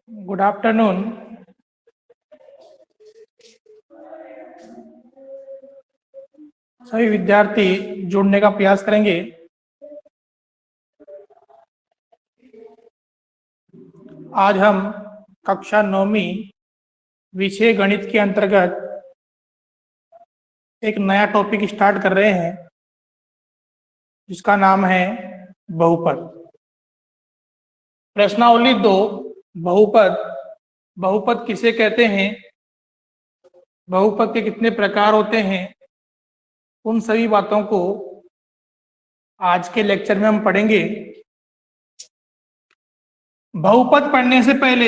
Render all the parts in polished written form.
Good afternoon. सभी विद्यार्थी जुड़ने का प्रयास करेंगे। आज हम कक्षा 9वीं विषय गणित के अंतर्गत एक नया टॉपिक स्टार्ट कर रहे हैं जिसका नाम है बहुपद। प्रश्नावली 2, बहुपद। बहुपद किसे कहते हैं, बहुपद के कितने प्रकार होते हैं, उन सभी बातों को आज के लेक्चर में हम पढ़ेंगे। बहुपद पढ़ने से पहले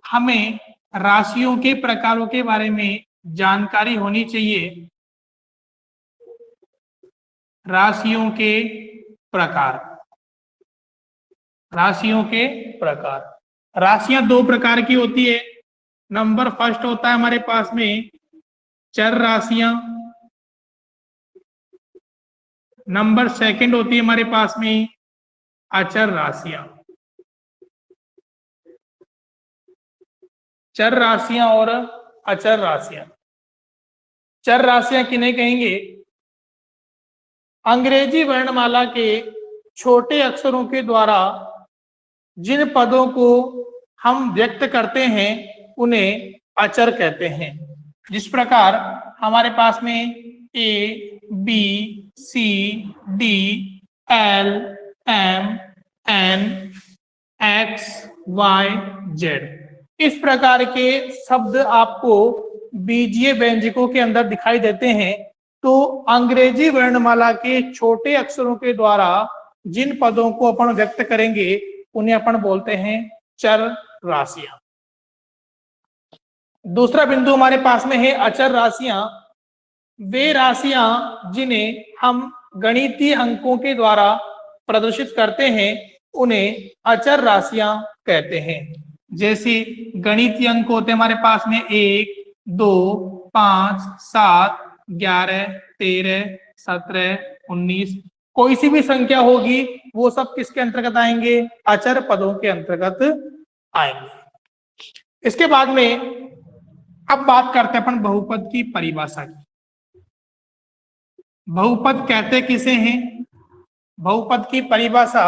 हमें राशियों के प्रकारों के बारे में जानकारी होनी चाहिए। राशियों के प्रकार, राशियों के प्रकार। राशियां दो प्रकार की होती है। नंबर फर्स्ट होता है हमारे पास में चर राशियां, नंबर सेकंड होती है हमारे पास में अचर राशियां। चर राशियां और अचर राशियां। चर राशियां किन्हें कहेंगे? अंग्रेजी वर्णमाला के छोटे अक्षरों के द्वारा जिन पदों को हम व्यक्त करते हैं उन्हें अचर कहते हैं। जिस प्रकार हमारे पास में A, B, C, D, L, M, N, X, Y, Z, इस प्रकार के शब्द आपको बीजीय व्यंजकों के अंदर दिखाई देते हैं। तो अंग्रेजी वर्णमाला के छोटे अक्षरों के द्वारा जिन पदों को अपन व्यक्त करेंगे उन्हें अपन बोलते हैं चर राशियां। दूसरा बिंदु हमारे पास में है अचर राशियां। वे राशियां जिन्हें हम गणितीय अंकों के द्वारा प्रदर्शित करते हैं उन्हें अचर राशियां कहते हैं। जैसे गणितीय अंक होते हैं हमारे पास में 1, 2, 5, 7, 11, 13, 17, 19, कोई सी भी संख्या होगी वो सब किसके अंतर्गत आएंगे? अचर पदों के अंतर्गत आएंगे। इसके बाद में अब बात करते हैं अपन बहुपद की परिभाषा की। बहुपद कहते किसे हैं? बहुपद की परिभाषा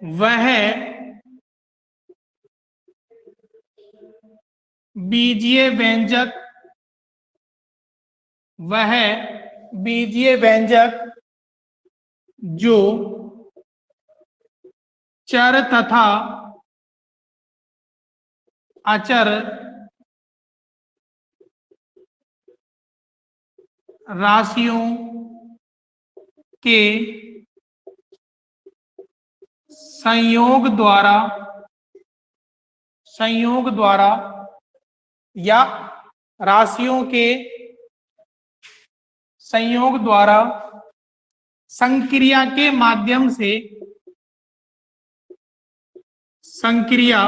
वह बीजीय व्यंजक, वह बीजीय व्यंजक जो चर तथा अचर राशियों के संयोग द्वारा या राशियों के संयोग द्वारा संक्रिया के माध्यम से, संक्रिया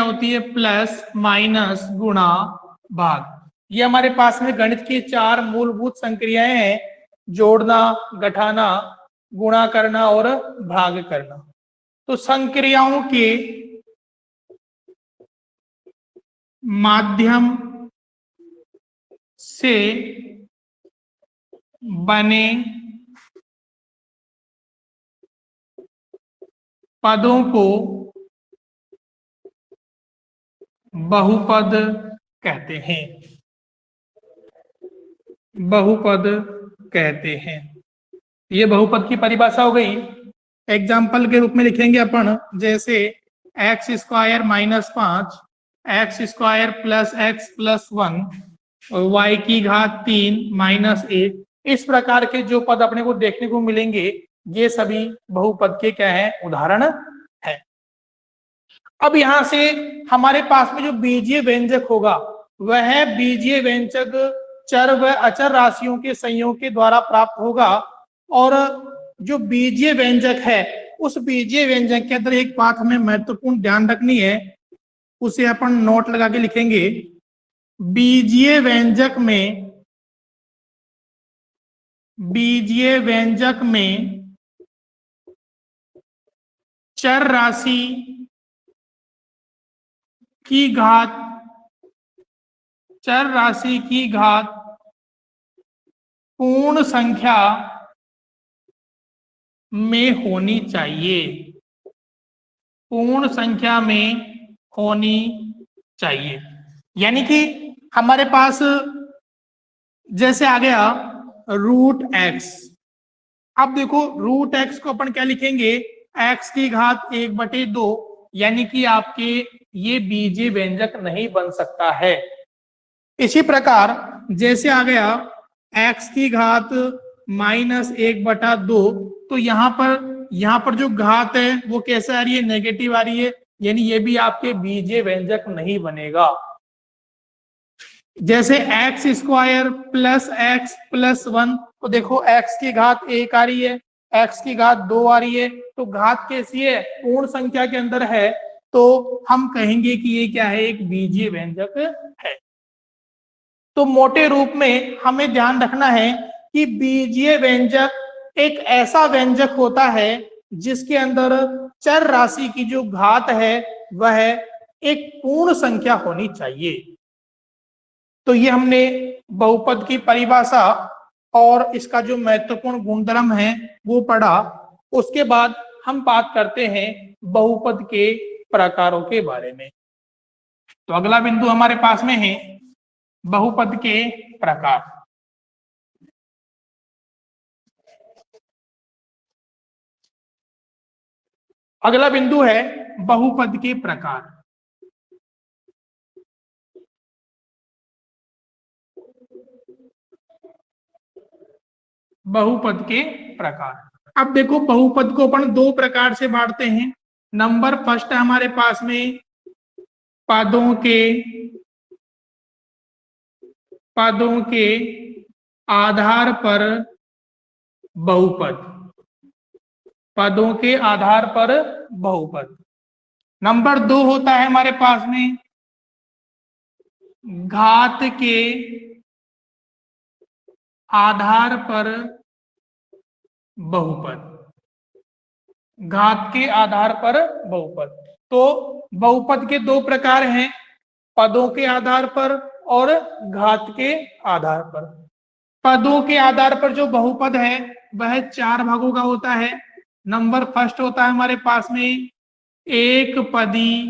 होती है प्लस, माइनस, गुणा, भाग। ये हमारे पास में गणित की 4 मूलभूत संक्रियाएं हैं: जोड़ना, घटाना, गुणा करना और भाग करना। तो संक्रियाओं के माध्यम से बने पदों को बहुपद कहते हैं। बहुपद कहते हैं। ये बहुपद की परिभाषा हो गई। एग्जाम्पल के रूप में लिखेंगे अपन, जैसे x square minus 5, x square plus x plus 1 और वाई की घात 3 माइनस 1। इस प्रकार के जो पद अपने को देखने को मिलेंगे ये सभी बहुपद के क्या है? उदाहरण है। अब यहां से हमारे पास में जो बीजीय व्यंजक होगा वह बीजीय व्यंजक चर व अचर राशियों के संयोग के द्वारा प्राप्त होगा। और जो बीजीय व्यंजक है उस बीजीय व्यंजक के अंदर एक बात हमें महत्वपूर्ण ध्यान रखनी है, उसे अपन नोट लगा के लिखेंगे। बीजीय व्यंजक में चर राशि की घात पूर्ण संख्या में होनी चाहिए, पूर्ण संख्या में होनी चाहिए। यानी कि हमारे पास जैसे आ गया √x। अब देखो √x को अपन क्या लिखेंगे, x की घात 1/2, यानी कि आपके ये बीजीय व्यंजक नहीं बन सकता है। इसी प्रकार जैसे आ गया x की घात -1/2, तो यहाँ पर जो घात है वो कैसे आ रही है, नेगेटिव आ रही है, यानी ये भी आपके बीजीय व्यंजक नहीं बनेगा। जैसे x² + x + 1, तो देखो x की घात 1 आ रही है, x की घात 2 आ रही है, तो घात कैसी है, पूर्ण संख्या के अंदर है, तो हम कहेंगे कि ये क्या है, एक बीजीय व्यंजक है। तो मोटे रूप में हमें ध्यान रखना है कि बीजीय व्यंजक एक ऐसा व्यंजक होता है जिसके अंदर चर राशि की जो घात है वह एक पूर्ण संख्या होनी चाहिए। तो ये हमने बहुपद की परिभाषा और इसका जो महत्वपूर्ण गुणधर्म है वो पढ़ा। उसके बाद हम बात करते हैं बहुपद के प्रकारों के बारे में। तो अगला बिंदु हमारे पास में है बहुपद के प्रकार। अगला बिंदु है बहुपद के प्रकार। बहुपद के प्रकार। अब देखो बहुपद को अपन दो प्रकार से बांटते हैं। नंबर फर्स्ट है हमारे पास में पदों के आधार पर बहुपद, पदों के आधार पर बहुपद। नंबर 2 होता है हमारे पास में घात के आधार पर बहुपद, घात के आधार पर बहुपद। तो बहुपद के दो प्रकार हैं, पदों के आधार पर और घात के आधार पर। पदों के आधार पर जो बहुपद है वह 4 भागों का होता है। नंबर फर्स्ट होता है हमारे पास में एक पदी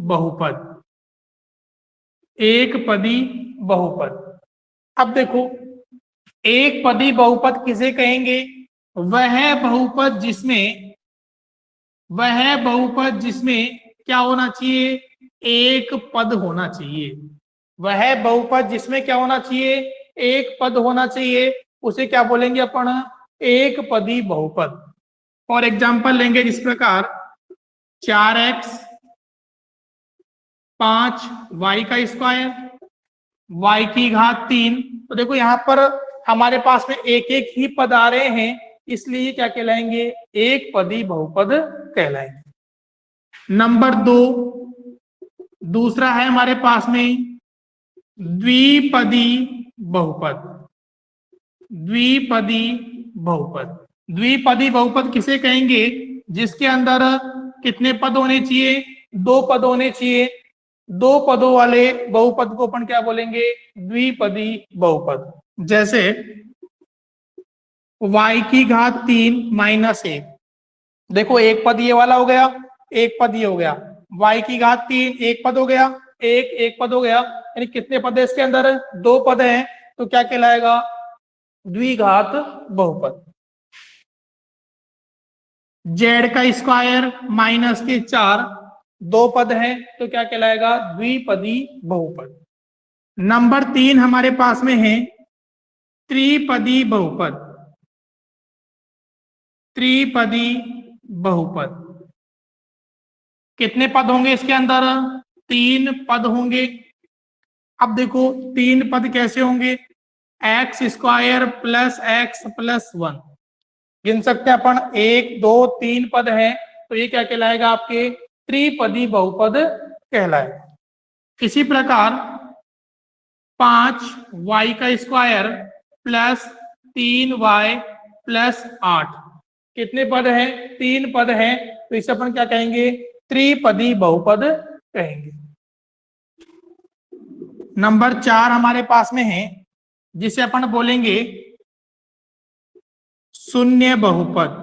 बहुपद, एक पदी बहुपद। अब देखो एक पदी बहुपद किसे कहेंगे, वह बहुपद जिसमें क्या होना चाहिए, एक पद होना चाहिए। वह बहुपद जिसमें क्या होना चाहिए, एक पद होना चाहिए, उसे क्या बोलेंगे अपन, एक पदी बहुपद। फॉर एग्जाम्पल लेंगे इस प्रकार 4x 5y², y की घात 3। तो देखो यहाँ पर हमारे पास में एक एक ही पद आ रहे हैं, इसलिए क्या कहलाएंगे, एक पदी बहुपद कहलाएंगे। नंबर 2 दूसरा है हमारे पास में द्विपदी बहुपद, द्विपदी बहुपद। द्विपदी बहुपद किसे कहेंगे, जिसके अंदर कितने पद होने चाहिए, 2 पद होने चाहिए। 2 पदों वाले बहुपद को अपन क्या बोलेंगे, द्विपदी बहुपद। जैसे y की घात 3 -1, देखो एक पद ये वाला हो गया, एक पद ये हो गया, y की घात 3 एक पद हो गया, एक पद हो गया, यानी कितने पद है इसके अंदर, 2 पद हैं, तो क्या कहलाएगा, द्विघात बहुपद। z² -4 2 पद हैं, तो क्या कहलाएगा, द्विपदी बहुपद। नंबर 3 हमारे पास में है त्रिपदी बहुपद, त्रिपदी बहुपद। कितने पद होंगे इसके अंदर, 3 पद होंगे। अब देखो 3 पद कैसे होंगे, x² + x + 1, गिन सकते हैं अपन, 1 2 3 पद हैं, तो ये क्या कहलाएगा, आपके त्रिपदी बहुपद कहलाएगा। इसी प्रकार 5y का स्क्वायर प्लस 3y प्लस 8 कितने पद हैं? 3 पद हैं, तो इसे अपन क्या कहेंगे? त्रिपदी बहुपद कहेंगे। नंबर 4 हमारे पास में है, जिसे अपन बोलेंगे शून्य बहुपद।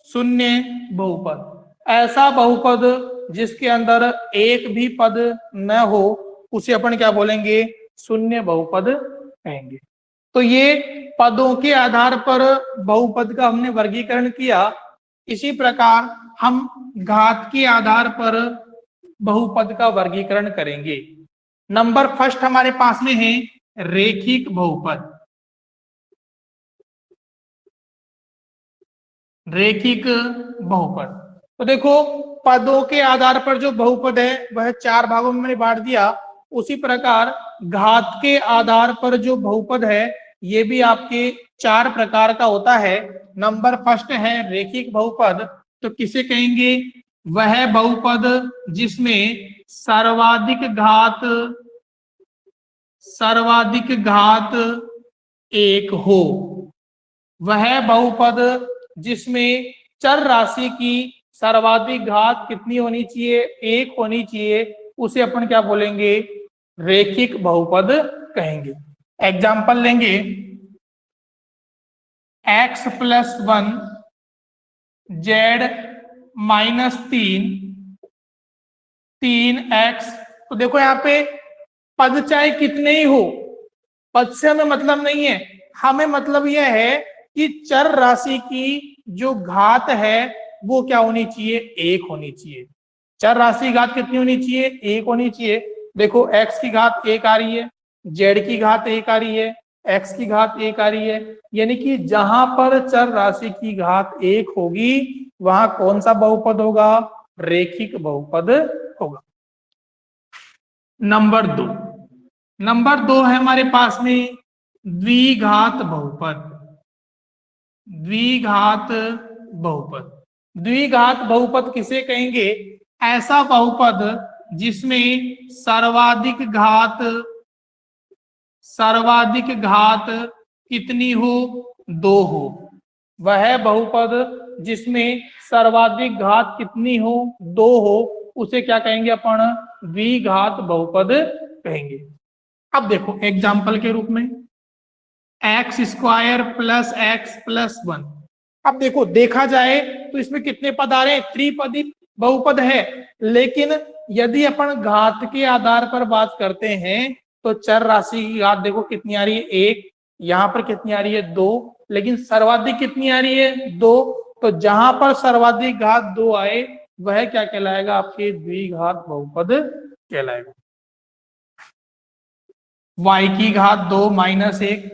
शून्य बहुपद ऐसा बहुपद जिसके अंदर एक भी पद न हो, उसे अपन क्या बोलेंगे? शून्य बहुपद कहेंगे। तो ये पदों के आधार पर बहुपद का हमने वर्गीकरण किया। इसी प्रकार हम घात के आधार पर बहुपद का वर्गीकरण करेंगे। नंबर फर्स्ट हमारे पास में है रेखिक बहुपद। रेखिक बहुपद, तो देखो पदों के आधार पर जो बहुपद है वह 4 भागों में मैंने बांट दिया। उसी प्रकार घात के आधार पर जो बहुपद है ये भी आपके 4 प्रकार का होता है। नंबर फर्स्ट है रेखिक बहुपद। तो किसे कहेंगे? वह बहुपद जिसमें सर्वाधिक घात 1 हो। वह बहुपद जिसमें चर राशि की सर्वाधिक घात कितनी होनी चाहिए? 1 होनी चाहिए, उसे अपन क्या बोलेंगे? रेखिक बहुपद कहेंगे। एग्जाम्पल लेंगे, x plus 1 z minus 3x। तो देखो यहाँ पे पद चाहे कितने ही हो, पद से हमें मतलब नहीं है, हमें मतलब यह है कि चर राशि की जो घात है वो क्या होनी चाहिए? 1 होनी चाहिए। चर राशि की घात कितनी होनी चाहिए? 1 होनी चाहिए। देखो x की घात 1 आ रही है, z की घात 1 आ रही है, x की घात 1 आ रही है, यानी कि जहां पर चर राशि की घात 1 होगी वहां कौन सा बहुपद होगा? रेखिक बहुपद होगा। नंबर 2 है हमारे पास में द्विघात बहुपद। द्विघात बहुपद, द्विघात बहुपद किसे कहेंगे? ऐसा बहुपद जिसमें सर्वाधिक घात कितनी हो? 2 हो। वह बहुपद जिसमें सर्वाधिक घात कितनी हो? 2 हो, उसे क्या कहेंगे अपन? द्विघात बहुपद कहेंगे। अब देखो एग्जाम्पल के रूप में x square plus x plus 1। अब देखो देखा जाए तो इसमें कितने पद आ रहे हैं? त्रिपदी बहुपद है। लेकिन यदि अपन घात के आधार पर बात करते हैं तो चर राशि की घात देखो कितनी आ रही है? 1। यहाँ पर कितनी आ रही है? 2। लेकिन सर्वाधिक कितनी आ रही है? 2। तो जहां पर सर्वाधिक घात 2 आए वह क्या कहलाएगा? आपके द्विघात बहुपद कहलाएगा। y की घात 2 माइनस 1,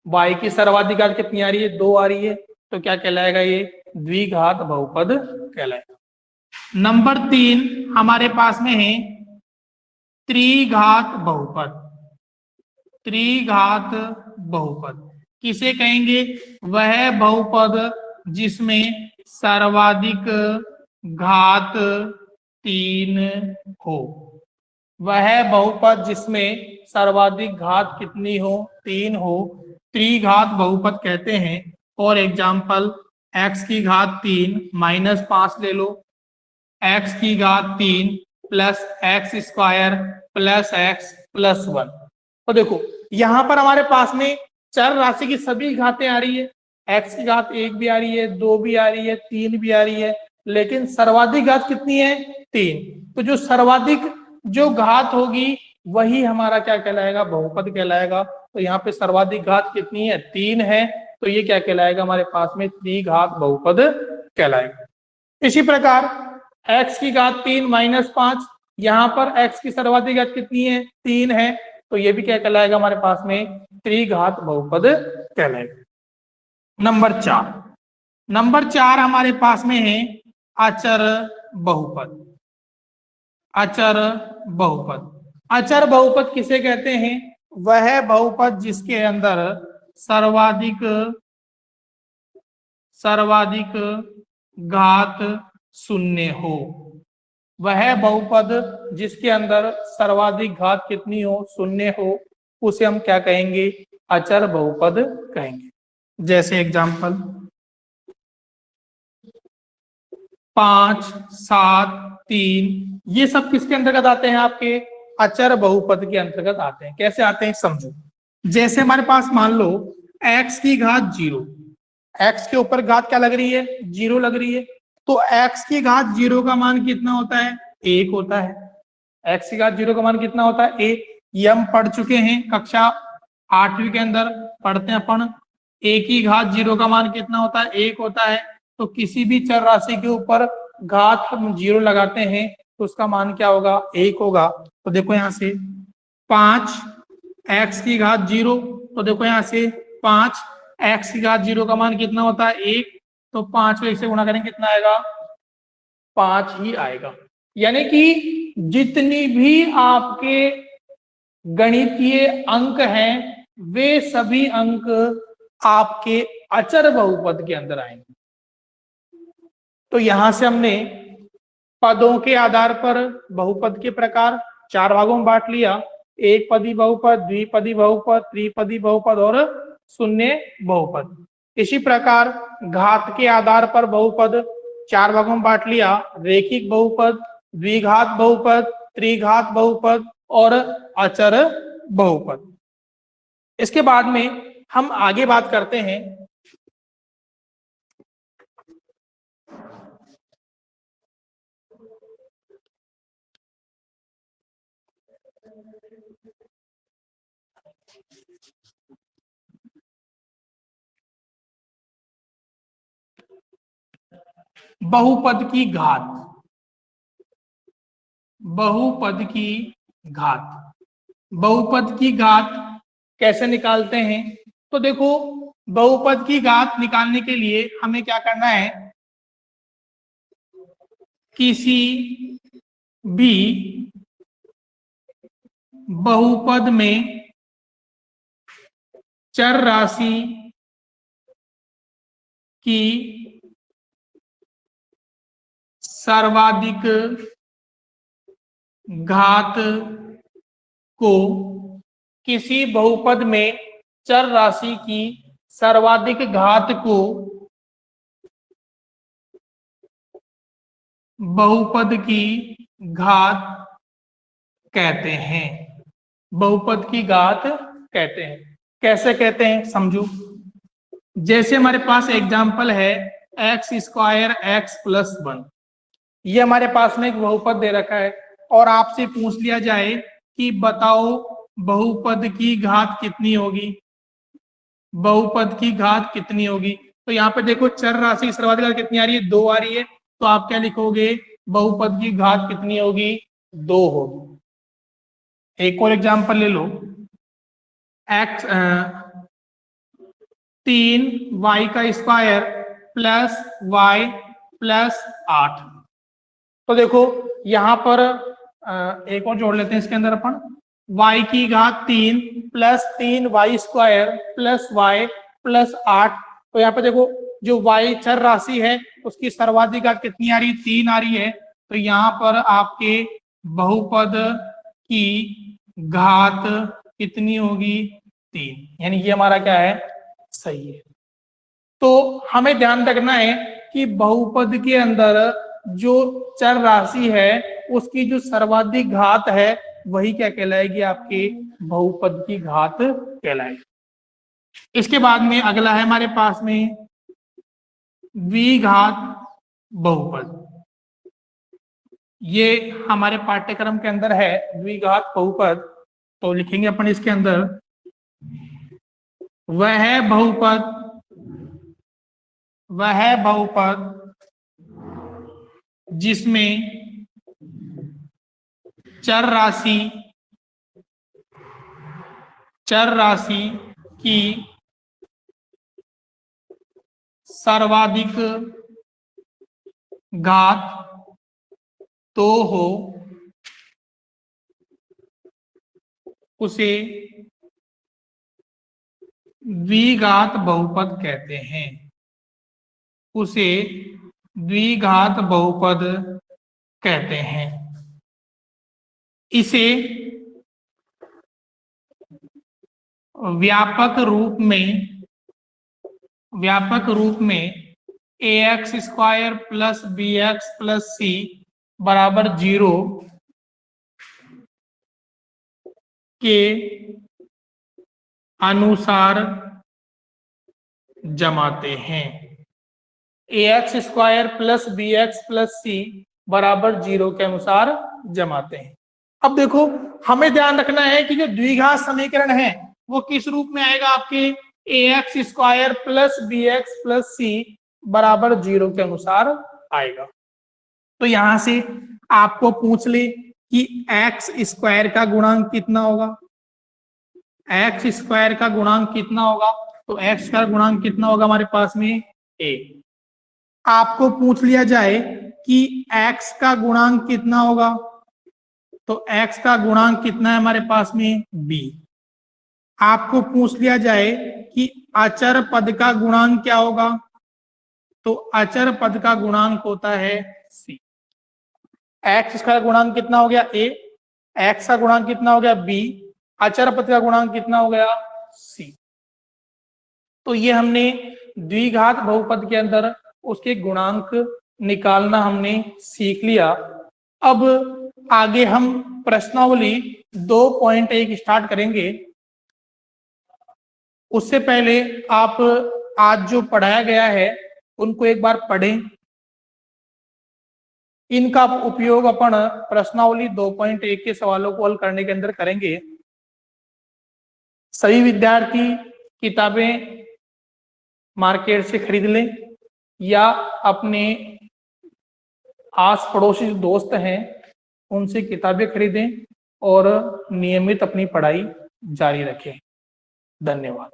y की सर्वाधिक घात कितनी आ रही है? 2 आ रही है, तो क्या कहलाएगा? ये द्विघात बहुपद कहलाएगा। नंबर 3 हमारे पास में है त्रिघात बहुपद। त्रिघात बहुपद किसे कहेंगे? वह बहुपद जिसमें सर्वाधिक घात 3 हो। वह बहुपद जिसमें सर्वाधिक घात कितनी हो? 3 हो, त्रिघात बहुपद कहते हैं। और एग्जाम्पल x की घात 3 माइनस 5 ले लो, x की घात 3 plus x square plus x plus 1। तो देखो यहां पर हमारे पास में चर राशि की सभी घातें आ रही है। x की घात 1 भी आ रही है, 2 भी आ रही है, 3 भी आ रही है, लेकिन सर्वाधिक घात कितनी है? 3। तो जो सर्वाधिक जो घात होगी वही हमारा क्या कहलाएगा? बहुपद कहलाएगा। तो यहाँ पे सर्वाधिक घात कितनी है? 3 है, तो ये क्या कहलाएगा? हमारे पास में त्रिघात बहुपद कहलाएगा। इसी प्रकार x की घात 3 माइनस 5, यहाँ पर x की सर्वाधिक घात कितनी है? 3 है, तो ये भी क्या कहलाएगा? हमारे पास में त्रिघात बहुपद कहलाएगा। नंबर 4 हमारे पास में है अचर बहुपद। अचर बहुपद, अचर बहुपद किसे कहते हैं? वह बहुपद जिसके अंदर सर्वाधिक घात 0 हो। वह बहुपद जिसके अंदर सर्वाधिक घात कितनी हो, शून्य हो, उसे हम क्या कहेंगे, अचर बहुपद कहेंगे। जैसे एग्जाम्पल 5, 7, 3, ये सब किसके अंतर्गत आते हैं, आपके अचर बहुपद के अंतर्गत आते हैं। कैसे आते हैं समझो। जैसे हमारे पास मान लो x की घात 0, x के ऊपर घात क्या लग रही है, 0 लग रही है, तो x की घात 0 का मान कितना होता है, 1 होता है। x की घात 0 का मान कितना होता है, 1। ये हम पढ़ चुके हैं कक्षा 8वीं के अंदर, पढ़ते हैं अपन। a की घात 0 का मान कितना होता है, 1 होता है। तो किसी भी चर राशि के ऊपर घात हम 0 लगाते हैं तो उसका मान क्या होगा, 1 होगा। तो देखो यहाँ से 5 x की घात 0, तो देखो यहाँ से 5 x की घात 0 का मान कितना होता है, 1। तो 5 को 1 से गुणा करेंगे कितना आएगा, 5 ही आएगा। यानी कि जितनी भी आपके गणितीय अंक हैं वे सभी अंक आपके अचर बहुपद के अंदर आएंगे। तो यहां से हमने पदों के आधार पर बहुपद के प्रकार 4 भागों में बांट लिया, एक पदी बहुपद, द्विपदी बहुपद, त्रिपदी बहुपद और शून्य बहुपद। इसी प्रकार घात के आधार पर बहुपद 4 भागों में बांट लिया, रेखिक बहुपद, द्विघात बहुपद, त्रिघात बहुपद और अचर बहुपद। इसके बाद में हम आगे बात करते हैं बहुपद की घात। बहुपद की घात, बहुपद की घात कैसे निकालते हैं, तो देखो बहुपद की घात निकालने के लिए हमें क्या करना है, किसी भी बहुपद में चर राशि की सर्वाधिक घात को, किसी बहुपद में चर राशि की सर्वाधिक घात को बहुपद की घात कहते हैं। बहुपद की घात कहते हैं। कैसे कहते हैं समझो। जैसे हमारे पास एग्जाम्पल है एक्स स्क्वायर एक्स प्लस 1, ये हमारे पास में एक बहुपद दे रखा है और आपसे पूछ लिया जाए कि बताओ बहुपद की घात कितनी होगी, बहुपद की घात कितनी होगी। तो यहाँ पे देखो चर राशि की सर्वाधिक घात कितनी आ रही है, 2 आ रही है। तो आप क्या लिखोगे, बहुपद की घात कितनी होगी, 2 होगी। एक और एग्जाम्पल ले लो, एक्स 3y का स्क्वायर प्लस y प्लस 8। तो देखो यहां पर एक और जोड़ लेते हैं इसके अंदर अपन, y की घात 3 plus 3y square plus y plus 8। तो यहाँ पे देखो जो y चर राशि है उसकी सर्वाधिक घात कितनी आ रही है, 3 आ रही है। तो यहाँ पर आपके बहुपद की घात कितनी होगी, 3। यानी ये हमारा क्या है, सही है। तो हमें ध्यान रखना है कि बहुपद के अंदर जो चर राशि है उसकी जो सर्वाधिक घात है वही क्या कहलाएगी, आपके बहुपद की घात कहलाएगी। इसके बाद में अगला है हमारे पास में द्विघात बहुपद। ये हमारे पाठ्यक्रम के अंदर है द्विघात बहुपद। तो लिखेंगे अपन इसके अंदर, वह बहुपद जिसमें चर राशि की सर्वाधिक घात 2 हो उसे द्विघात बहुपद कहते हैं। उसे द्विघात बहुपद कहते हैं। इसे व्यापक रूप में ax square plus B X plus C बराबर 0 के अनुसार जमाते हैं। ax square plus B X plus C बराबर 0 के अनुसार जमाते हैं। अब देखो, हमें ध्यान रखना है कि जो द्विघात समीकरण है वो किस रूप में आएगा, आपके ax square plus B X plus C बराबर 0 के अनुसार आएगा। तो यहां से आपको पूछ ले कि एक्स स्क्वायर का गुणांक कितना होगा, एक्स स्क्वायर का गुणांक कितना होगा, तो एक्स का गुणांक कितना होगा हमारे पास में ए। आपको पूछ लिया जाए कि एक्स का गुणांक कितना होगा, तो एक्स का गुणांक कितना है हमारे पास में बी। आपको पूछ लिया जाए कि अचर पद का गुणांक क्या होगा, तो अचर पद का गुणांक होता है सी। एक्स का गुणांक कितना हो गया ए, एक्स का गुणांक कितना हो गया बी, अचर पद का गुणांक कितना हो गया सी। तो ये हमने द्विघात बहुपद के अंदर उसके गुणांक निकालना हमने सीख लिया। अब आगे हम प्रश्नावली 2.1 स्टार्ट करेंगे। उससे पहले आप आज जो पढ़ाया गया है उनको एक बार पढ़ें। इनका उपयोग अपन प्रश्नावली 2.1 के सवालों को हल करने के अंदर करेंगे। सभी विद्यार्थी किताबें मार्केट से खरीद लें या अपने आस पड़ोसी जो दोस्त हैं उनसे किताबें खरीदें और नियमित अपनी पढ़ाई जारी रखें। धन्यवाद।